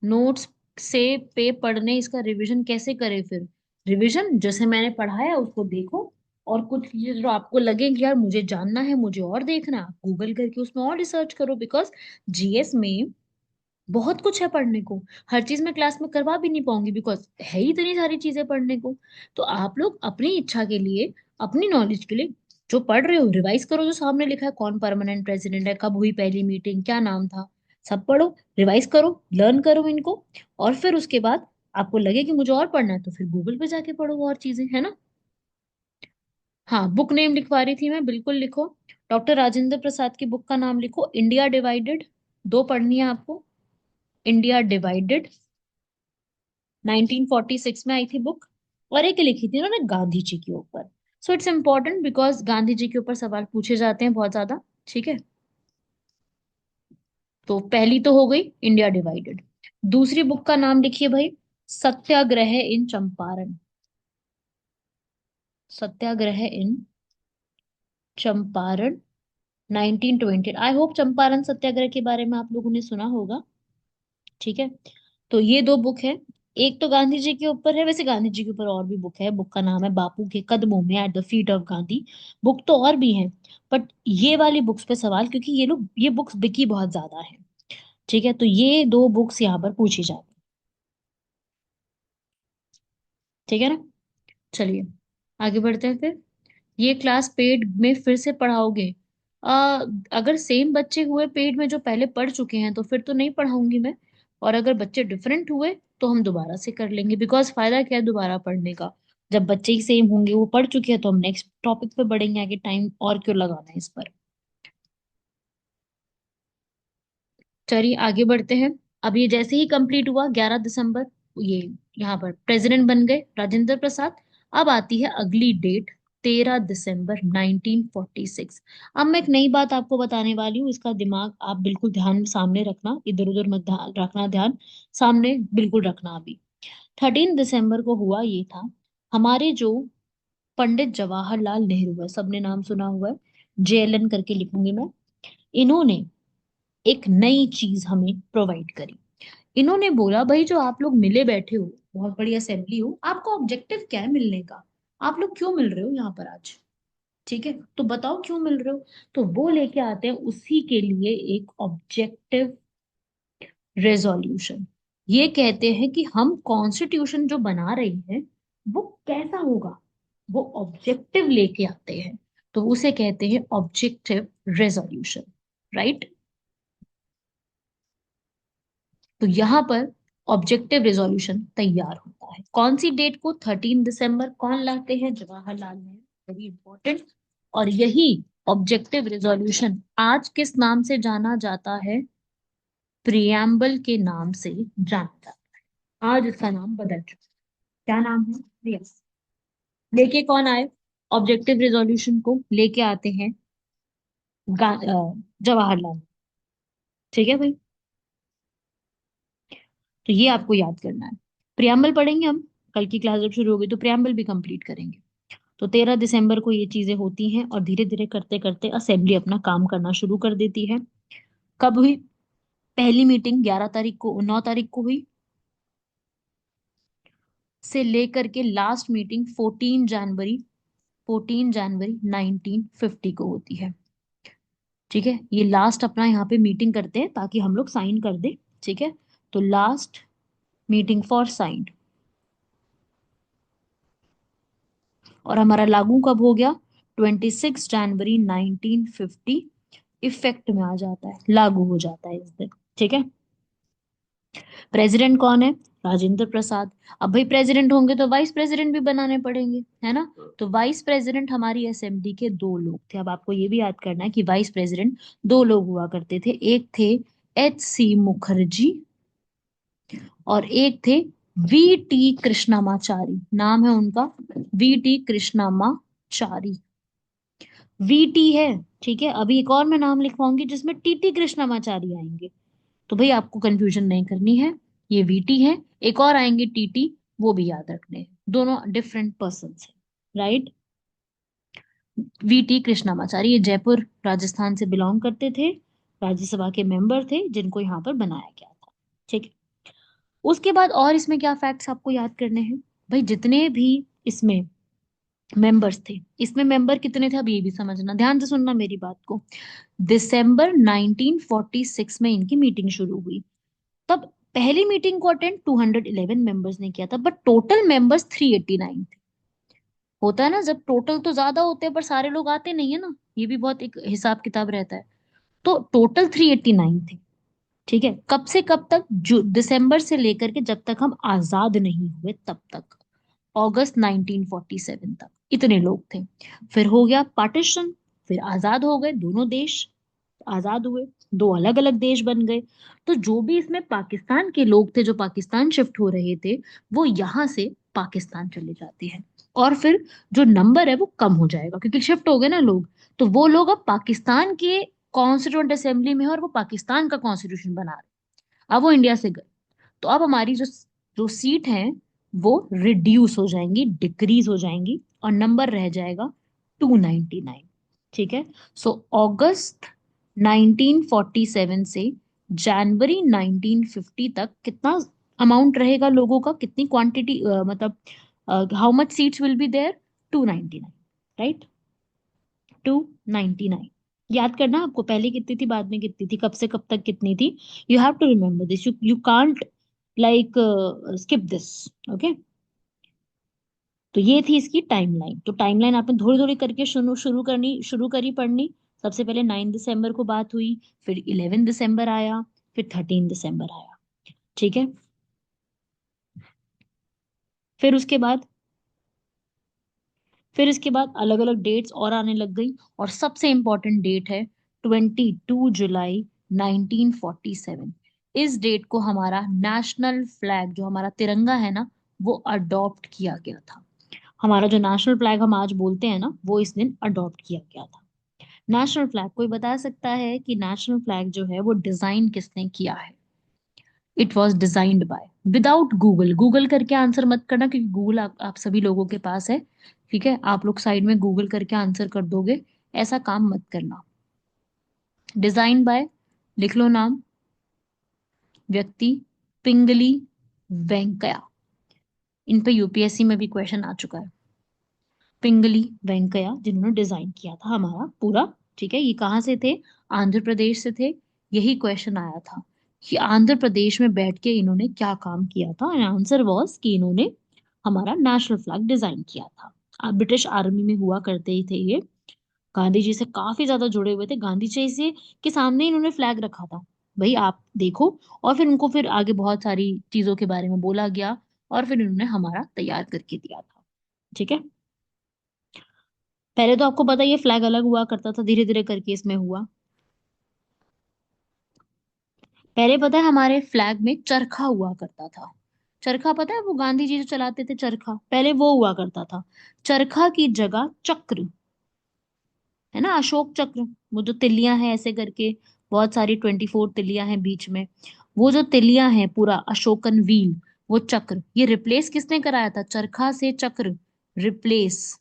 नोट्स से पे पढ़ने, इसका रिवीजन कैसे करें फिर? रिवीजन जैसे मैंने पढ़ाया उसको देखो, और कुछ चीजें जो आपको लगे कि यार मुझे जानना है, मुझे और देखना है, आप गूगल करके उसमें और रिसर्च करो, बिकॉज जीएस में बहुत कुछ है पढ़ने को। हर चीज मैं क्लास में करवा भी नहीं पाऊंगी, बिकॉज है ही इतनी सारी चीजें पढ़ने को। तो आप लोग अपनी इच्छा के लिए, अपनी नॉलेज के लिए जो पढ़ रहे हो रिवाइज करो, जो सामने लिखा है, कौन परमानेंट प्रेसिडेंट है, कब हुई पहली मीटिंग, क्या नाम था, सब पढ़ो, रिवाइज करो, लर्न करो इनको। और फिर उसके बाद आपको लगे कि मुझे और पढ़ना है, तो फिर गूगल पे जाके पढ़ो और चीजें, है ना। हाँ, बुक नेम लिखवा रही थी मैं, बिल्कुल लिखो। डॉक्टर राजेंद्र प्रसाद की बुक का नाम लिखो, इंडिया डिवाइडेड। दो पढ़नी है आपको, इंडिया डिवाइडेड, 1946 में आई थी बुक। और एक लिखी थी उन्होंने गांधी जी के ऊपर। So it's important, because Gandhi ji के ऊपर सवाल पूछे जाते हैं बहुत ज्यादा। ठीक है, तो पहली तो हो गई इंडिया डिवाइडेड। दूसरी बुक का नाम लिखिए भाई, सत्याग्रह इन चंपारण। सत्याग्रह इन चंपारण, 1920। आई होप चंपारण सत्याग्रह के बारे में आप लोगों ने सुना होगा। ठीक है, तो ये दो बुक है। एक तो गांधी जी के ऊपर है, वैसे गांधी जी के ऊपर और भी बुक है, बुक का नाम है बापू के कदमों में, at the feet of Gandhi. Book तो और भी है, बट ये वाली बुक्स पे सवाल, क्योंकि ये बुक्स बिकी बहुत ज्यादा है। ठीक है, तो ये दो बुक्स यहाँ पर पूछी जाती। ठीक है ना, चलिए आगे बढ़ते हैं फिर। ये क्लास पेड में फिर से पढ़ाओगे? आ, अगर सेम बच्चे हुए पेड में जो पहले पढ़ चुके हैं, तो फिर तो नहीं पढ़ाऊंगी मैं। और अगर बच्चे डिफरेंट हुए तो हम दोबारा से कर लेंगे, बिकॉज फायदा क्या है दोबारा पढ़ने का? जब बच्चे ही सेम होंगे, वो पढ़ चुके हैं, तो हम नेक्स्ट टॉपिक पे बढ़ेंगे आगे, टाइम और क्यों लगाना है इस पर। चलिए आगे बढ़ते हैं। अब ये जैसे ही कंप्लीट हुआ 11 दिसंबर, ये यहाँ पर प्रेसिडेंट बन गए राजेंद्र प्रसाद। अब आती है अगली डेट, 13 दिसंबर 1946। अब मैं एक नई बात आपको बताने वाली हूँ, इसका दिमाग आप बिल्कुल ध्यान सामने रखना, इधर उधर मत रखना ध्यान, सामने बिल्कुल रखना अभी। 13 दिसंबर को हुआ ये था, हमारे जो पंडित जवाहरलाल नेहरू है, सबने नाम सुना हुआ है, जेएलएन करके लिखूंगी मैं। इन्होंने एक नई चीज हमें प्रोवाइड करी। इन्होंने बोला, भाई जो आप लोग मिले बैठे हो, बहुत बड़ी असेंबली हो, आपका ऑब्जेक्टिव क्या है मिलने का? आप लोग क्यों मिल रहे हो यहाँ पर आज? ठीक है, तो बताओ क्यों मिल रहे हो। तो वो लेके आते हैं उसी के लिए एक ऑब्जेक्टिव रेजोल्यूशन। ये कहते हैं कि हम कॉन्स्टिट्यूशन जो बना रही है वो कैसा होगा, वो ऑब्जेक्टिव लेके आते हैं, तो उसे कहते हैं ऑब्जेक्टिव रेजोल्यूशन। राइट। तो यहाँ पर ऑब्जेक्टिव रेजोल्यूशन तैयार होता है कौन सी डेट को? 13 दिसंबर। कौन लाते हैं? जवाहरलाल नेहरू। Very important. और यही ऑब्जेक्टिव रेजोल्यूशन आज किस नाम से जाना जाता है? प्रियम्बल के नाम से जाना जाता है। आज इसका नाम बदल चुका है। क्या नाम है? यस। लेके कौन आए? ऑब्जेक्टिव रेजोल्यूशन को लेके आते हैं जवाहरलाल। ठीक है भाई। तो ये आपको याद करना है। प्रियम्बल पढ़ेंगे हम, कल की क्लास जब शुरू होगी तो प्रियम्बल भी कंप्लीट करेंगे। तो 13 दिसंबर को ये चीजें होती हैं और धीरे धीरे करते करते असेंबली अपना काम करना शुरू कर देती है। कब हुई पहली मीटिंग? 11 तारीख को, 9 तारीख को हुई, से लेकर के लास्ट मीटिंग 14 जनवरी, 14 जनवरी 1950 को होती है। ठीक है, ये लास्ट अपना यहाँ पे मीटिंग करते हैं ताकि हम लोग साइन कर दे। ठीक है, तो लास्ट मीटिंग फॉर साइन। और हमारा लागू कब हो गया? 26 जनवरी 1950 इफेक्ट में आ जाता है, लागू हो जाता है इस दिन। ठीक है। प्रेसिडेंट कौन है? राजेंद्र प्रसाद। अब भाई प्रेसिडेंट होंगे तो वाइस प्रेसिडेंट भी बनाने पड़ेंगे, है ना? तो वाइस प्रेसिडेंट हमारी असेंबली के दो लोग थे। अब आपको ये भी याद करना है कि वाइस प्रेसिडेंट दो लोग हुआ करते थे। एक थे H.C. मुखर्जी और एक थे V.T. कृष्णमाचारी। नाम है उनका V.T. कृष्णमाचारी। V.T. है। ठीक है, अभी एक और मैं नाम लिखवाऊंगी जिसमें T.T. कृष्णमाचारी आएंगे। तो भाई आपको कंफ्यूजन नहीं करनी है, ये वीटी है। एक और आएंगे टीटी, वो भी याद रखने हैं, दोनों डिफरेंट पर्सन है। राइट। वीटी कृष्णामाचारी ये जयपुर राजस्थान से बिलोंग करते थे, राज्यसभा के मेंबर थे जिनको यहाँ पर बनाया गया था। ठीक है। उसके बाद और इसमें क्या फैक्ट्स आपको याद करने हैं? भाई जितने भी इसमें मेंबर्स थे, इसमें मेंबर कितने थे अब ये भी समझना, ध्यान से सुनना मेरी बात को। दिसंबर 1946 में इनकी मीटिंग शुरू हुई। तब पहली मीटिंग को अटेंड 211 मेंबर्स ने किया था, बट टोटल मेंबर्स 389 थे। होता है ना, जब टोटल तो ज्यादा होते हैं पर सारे लोग आते नहीं है ना, ये भी बहुत एक हिसाब किताब रहता है। तो टोटल 389 थे। ठीक है, कब से कब तक? जो दिसंबर से लेकर के जब तक हम आजाद नहीं हुए तब तक, अगस्त 1947 तक इतने लोग थे। फिर हो गया पार्टीशन, फिर आजाद हो गए दोनों देश, आजाद हुए, दो अलग अलग देश बन गए। तो जो भी इसमें पाकिस्तान के लोग थे जो पाकिस्तान शिफ्ट हो रहे थे, वो यहां से पाकिस्तान चले जाते हैं। और फिर जो नंबर है वो कम हो जाएगा क्योंकि शिफ्ट हो गए ना लोग। तो वो लोग अब पाकिस्तान के कॉन्स्टिट्यूंट असेंबली में है और वो पाकिस्तान का कॉन्स्टिट्यूशन बना रहे। अब वो इंडिया से गए, तो अब हमारी जो जो सीट है वो रिड्यूस हो जाएंगी, डिक्रीज हो जाएंगी, और नंबर रह जाएगा 299। ठीक है। सो अगस्त 1947 से जनवरी 1950 तक कितना अमाउंट रहेगा लोगों का, कितनी क्वांटिटी, मतलब how much seats will be there? 299। Right, 299। याद करना आपको, पहले कितनी थी, बाद में कितनी थी, कब से कब तक कितनी थी। You have to remember this, you can't like skip this. Okay. तो ये थी इसकी टाइमलाइन। तो टाइमलाइन आपने थोड़ी थोड़ी करके शुरू करी पढ़नी। सबसे पहले 9 दिसंबर को बात हुई, फिर 11 दिसंबर आया, फिर 13 दिसंबर आया। ठीक है। फिर उसके बाद फिर इसके बाद अलग अलग डेट्स और आने लग गई, और सबसे इंपॉर्टेंट डेट है 22 जुलाई 1947। इस डेट को हमारा नेशनल फ्लैग, जो हमारा तिरंगा है ना, वो अडॉप्ट किया गया था। हमारा जो नेशनल फ्लैग हम आज बोलते हैं ना, वो इस दिन अडॉप्ट किया गया था। नेशनल फ्लैग कोई बता सकता है कि नेशनल फ्लैग जो है वो डिजाइन किसने किया है? It was designed bye, without Google, Google करके आंसर मत करना क्योंकि गूगल आप सभी लोगों के पास है। ठीक है, आप लोग साइड में गूगल करके आंसर कर दोगे, ऐसा काम मत करना। डिजाइन बाय, लिख लो नाम, व्यक्ति पिंगली वेंकैया। इन पे यूपीएससी में भी क्वेश्चन आ चुका है। पिंगली वेंकैया जिन्होंने डिजाइन किया था हमारा पूरा। ठीक है, ये कहाँ से थे? आंध्र प्रदेश से थे। यही क्वेश्चन आया था कि आंध्र प्रदेश में बैठ के इन्होंने क्या काम किया था, एंड आंसर वाज कि इन्होंने हमारा नेशनल फ्लैग डिजाइन किया था। ब्रिटिश आर्मी में हुआ करते ही थे ये, गांधी जी से काफी ज्यादा जुड़े हुए थे, गांधी जी से के सामने इन्होंने फ्लैग रखा था, भाई आप देखो। और फिर उनको फिर आगे बहुत सारी चीजों के बारे में बोला गया, और फिर इन्होंने हमारा तैयार करके दिया था। ठीक है। पहले तो आपको पता है ये फ्लैग अलग हुआ करता था, धीरे धीरे करके इसमें हुआ। पहले पता है हमारे फ्लैग में चरखा हुआ करता था। चरखा पता है, वो गांधी जी जो चलाते थे चरखा, पहले वो हुआ करता था। चरखा की जगह चक्र, है ना, अशोक चक्र, वो जो तिलियां हैं ऐसे करके, बहुत सारी 24 तिलियां हैं बीच में, वो जो तिलियां हैं पूरा अशोकन व्हील, वो चक्र, ये रिप्लेस किसने कराया था, चरखा से चक्र रिप्लेस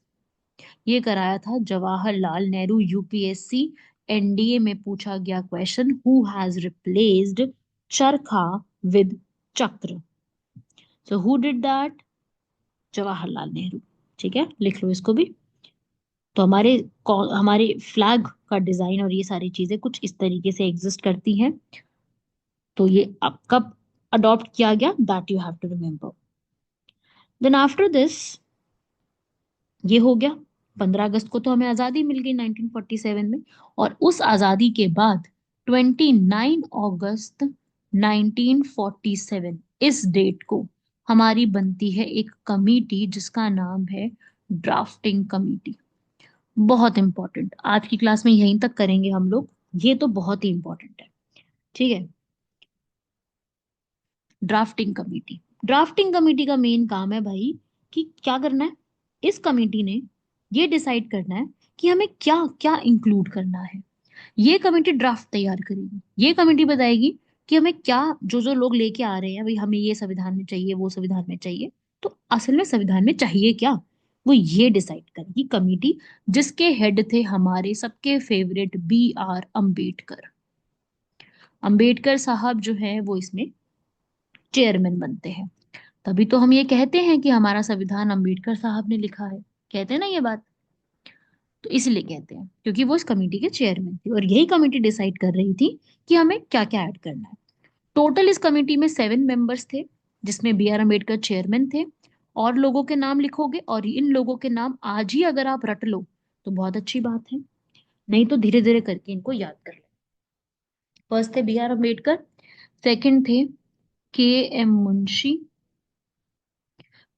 ये कराया था जवाहरलाल नेहरू। यूपीएससी एनडीए में पूछा गया क्वेश्चन, हु हैज रिप्लेस्ड चरखा विद चक्र। So who did that, Jawaharlal Nehru. ठीक है, लिख लो इसको भी। तो हमारे फ्लैग का डिजाइन और ये सारी चीजें कुछ इस तरीके से एग्जिस्ट करती हैं। तो ये अब कब अडॉप्ट किया गया, that you have to remember. Then after this ये हो गया, 15 अगस्त को तो हमें आजादी मिल गई 1947 में। और उस आजादी के बाद 29 अगस्त 1947, इस डेट को हमारी बनती है एक कमिटी जिसका नाम है ड्राफ्टिंग कमिटी। बहुत इंपॉर्टेंट, आज की क्लास में यहीं तक करेंगे हम लोग, ये तो बहुत ही इंपॉर्टेंट है। ठीक है। ड्राफ्टिंग कमेटी का मेन काम है भाई कि क्या करना है, इस कमेटी ने ये डिसाइड करना है कि हमें क्या क्या इंक्लूड करना है। ये कमेटी ड्राफ्ट तैयार करेगी, ये कमेटी बताएगी कि हमें क्या, जो जो लोग लेके आ रहे हैं भाई हमें ये संविधान में चाहिए, वो संविधान में चाहिए, तो असल में संविधान में चाहिए क्या, वो ये डिसाइड करेगी कमेटी, जिसके हेड थे हमारे सबके फेवरेट B.R. अम्बेडकर। अम्बेडकर साहब जो है वो इसमें चेयरमैन बनते हैं। तभी तो हम ये कहते हैं कि हमारा संविधान अम्बेडकर साहब ने लिखा है, कहते हैं ना ये बात। तो इसलिए कहते हैं क्योंकि वो इस कमेटी के चेयरमैन थे, और यही कमेटी डिसाइड कर रही थी कि हमें क्या क्या ऐड करना है। टोटल इस कमेटी में 7 मेंबर्स थे, जिसमें B.R. अम्बेडकर चेयरमैन थे। और लोगों के नाम लिखोगे, और इन लोगों के नाम आज ही अगर आप रट लो तो बहुत अच्छी बात है, नहीं तो धीरे धीरे करके इनको याद कर लो। फर्स्ट थे B.R. अम्बेडकर, सेकंड थे K.M. मुंशी,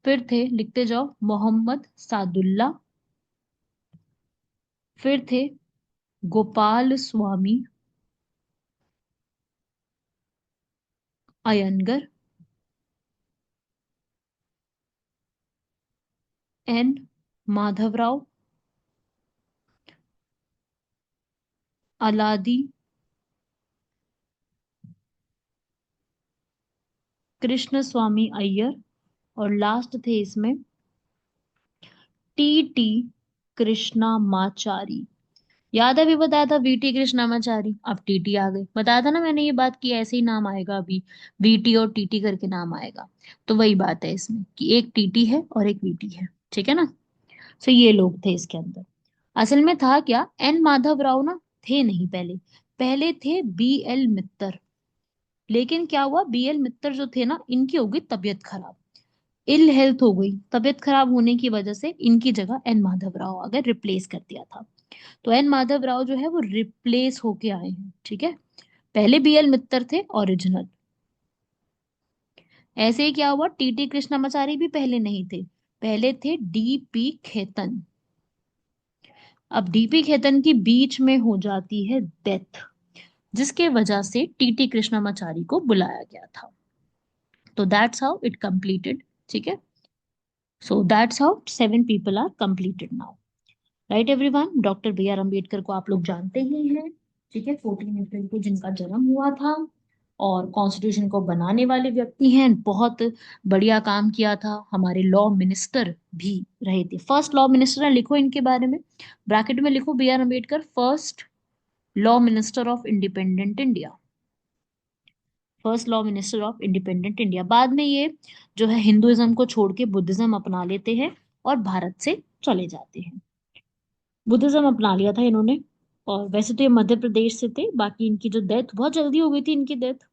फिर थे, लिखते जाओ, मोहम्मद सादुल्ला, फिर थे गोपाल स्वामी अयंगर, N. माधवराव, अलादी कृष्ण स्वामी अय्यर, और लास्ट थे इसमें T.T. कृष्णामाचारी। याद है, अभी बताया था VT कृष्णामाचारी, अब टीटी आ गई, बताया था ना मैंने ये बात की ऐसे ही नाम आएगा अभी, VT और TT करके नाम आएगा। तो वही बात है इसमें कि एक TT है और एक VT है, ठीक है ना। सो ये लोग थे इसके अंदर। असल में था क्या, N. माधव राव ना थे नहीं पहले, पहले थे B.L. मित्तर। लेकिन क्या हुआ, B.L. मित्तर जो थे ना, इनकी हो गई तबीयत खराब, इल हेल्थ हो गई, तबीयत खराब होने की वजह से इनकी जगह N. माधव राव अगर रिप्लेस कर दिया था। तो N. माधव राव जो है वो रिप्लेस होके आए हैं, ठीक है। पहले B.L. मित्तर थे ओरिजिनल। ऐसे ही क्या हुआ, TT कृष्णामाचारी भी पहले नहीं थे, पहले थे D.P. खेतन। अब D.P. खेतन की बीच में हो जाती है डेथ, जिसके वजह से TT कृष्णामाचारी को बुलाया गया था। तो दैट्स हाउ इट कंप्लीटेड। ठीक है। So that's how 7 people are completed now. Right everyone, doctor B.R. Ambedkar को आप लोग जानते ही हैं। ठीक है, 14 अप्रैल को जिनका जन्म हुआ था, और कॉन्स्टिट्यूशन को बनाने वाले व्यक्ति हैं, बहुत बढ़िया काम किया था, हमारे लॉ मिनिस्टर भी रहे थे, फर्स्ट लॉ मिनिस्टर है, लिखो इनके बारे में, ब्रैकेट में लिखो B.R. Ambedkar first law minister of independent India, first law minister of independent India. बाद में ये जो है हिंदुइज्म को छोड़ के बुद्धिज्म अपना लेते हैं और भारत से चले जाते हैं। बुद्धिज्म अपना लिया था इन्होंने, और वैसे तो ये मध्य प्रदेश से थे, बाकी इनकी जो डेथ बहुत जल्दी हो गई थी, इनकी डेथ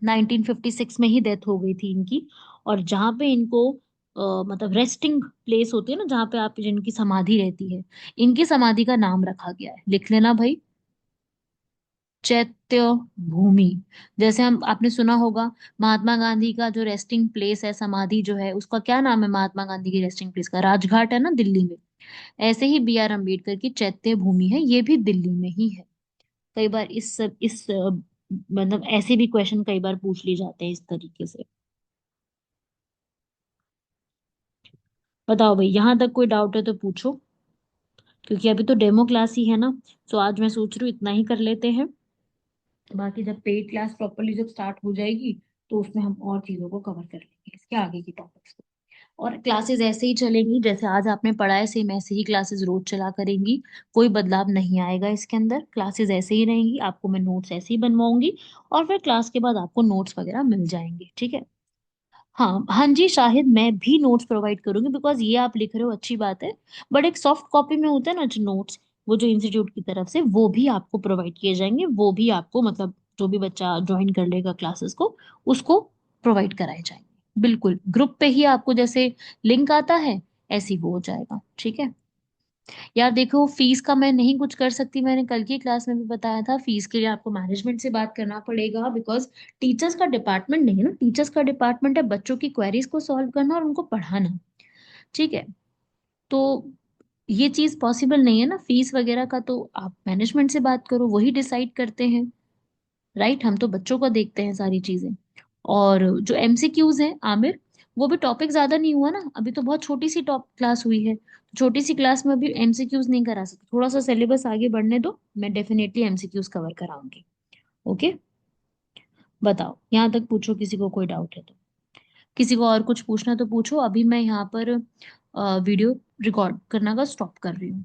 1956 में ही डेथ हो गई थी इनकी। और जहाँ पे इनको मतलब रेस्टिंग प्लेस होती है ना, जहाँ पे आप जिनकी समाधि रहती है, इनकी समाधि का नाम रखा गया है, लिख लेना भाई, चैत्य भूमि। जैसे हम आपने सुना होगा महात्मा गांधी का जो रेस्टिंग प्लेस है, समाधि जो है, उसका क्या नाम है, महात्मा गांधी की रेस्टिंग प्लेस का राजघाट है ना दिल्ली में। ऐसे ही बी आर अम्बेडकर की चैत्य भूमि है, ये भी दिल्ली में ही है। कई बार मतलब ऐसे भी क्वेश्चन कई बार पूछ लिए जाते हैं इस तरीके से। बताओ भाई, यहाँ तक कोई डाउट है तो पूछो, क्योंकि अभी तो डेमो क्लास ही है ना। तो आज मैं सोच रही हूँ इतना ही कर लेते हैं। बाकी जब पेड क्लास प्रॉपरली जब स्टार्ट हो जाएगी, तो उसमें हम और चीजों को कवर कर लेंगे, इसके आगे की टॉपिक्स को। और क्लासेस ऐसे ही चलेंगी जैसे आज आपने पढ़ा है, सेम ऐसे ही क्लासेस रोज चला करेंगी। कोई बदलाव नहीं आएगा इसके अंदर, क्लासेस ऐसे ही रहेंगी, आपको मैं नोट्स ऐसे ही बनवाऊंगी। और फिर क्लास के बाद आपको नोट्स वगैरह मिल जाएंगे, ठीक है। हाँ हाँ जी, शाहिद मैं भी नोट्स प्रोवाइड करूंगी, बिकॉज ये आप लिख रहे हो अच्छी बात है। बट एक सॉफ्ट कॉपी में होता है ना जो नोट्स, वो जो इंस्टीट्यूट की तरफ से, वो भी आपको प्रोवाइड किए जाएंगे, वो भी आपको मतलब जो भी बच्चा ज्वाइन कर लेगा क्लासेस को, उसको प्रोवाइड कराए जाएंगे। बिल्कुल ग्रुप पे ही आपको जैसे लिंक आता है, ऐसे ही वो हो जाएगा, ठीक है। यार देखो, फीस का मैं नहीं कुछ कर सकती, मैंने कल की क्लास में भी बताया था, फीस के लिए आपको मैनेजमेंट से बात करना पड़ेगा, बिकॉज टीचर्स का डिपार्टमेंट नहीं है ना, टीचर्स का डिपार्टमेंट है बच्चों की क्वेरीज को सॉल्व करना और उनको पढ़ाना, ठीक है। तो ये चीज पॉसिबल नहीं है ना, फीस वगैरह का तो आप मैनेजमेंट से बात करो, वही डिसाइड करते हैं, राइट। हम तो बच्चों को देखते हैं सारी चीजें। और जो एमसीक्यूज हैं आमिर, वो भी टॉपिक ज्यादा नहीं हुआ ना, अभी तो बहुत छोटी सी टॉप क्लास हुई है, छोटी सी क्लास में अभी एमसीक्यूज नहीं करा सकते, थोड़ा सा सिलेबस आगे बढ़ने दो, मैं डेफिनेटली एमसीक्यूज कवर कराऊंगी। ओके, बताओ यहाँ तक पूछो, किसी को कोई डाउट है तो। किसी को और कुछ पूछना तो पूछो, अभी मैं यहाँ पर वीडियो रिकॉर्ड करना का स्टॉप कर रही हूँ।